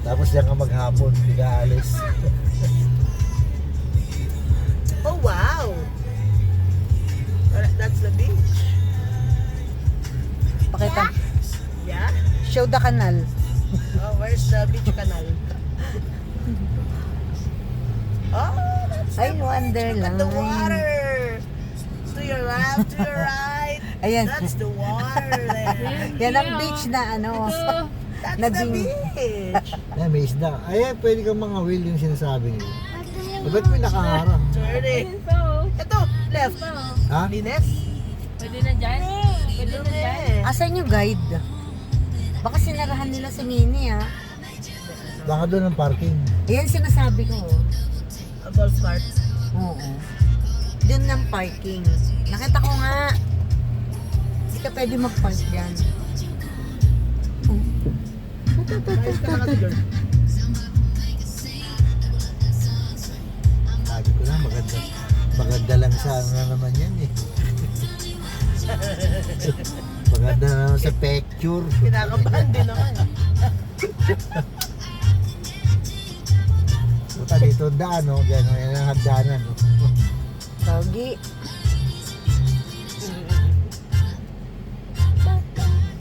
Tapos diyan ka maghapon, hindi ka alis. Oh, wow! That's the beach. Pakita. Yeah? Show the canal. Oh, where's the beach canal? Oh, that's Ay, the beach. Wonderland. Look at the water. To your left, to your right. Ayan. That's the water there. Yan ang beach na ano. That's Na the beach. beach. Ay, may isda. Ay, pwede kang mga wheel yung sinasabi niyo. Ba't may nakaharang? Turning. Ayun pa oh. Ito, left. Pa oh. Ha? Lines. Pwede na dyan? Pwede na dyan? Asan yung guide? Baka sinarahan nila si Mini ah. Baka doon ang parking. Ayan sinasabi ko. A golf cart. Oo. Doon ng parking. Nakita ko nga. Hindi ka pwede mag-park dyan. Ayos ka nakatigil. Sabi ko na, maganda. Maganda lang sa ano na naman yan eh. Maganda na naman sa picture. Kinakabahan din naman. Punta dito daan, no? Gano'n, yan ang hagdanan. No? Pogi.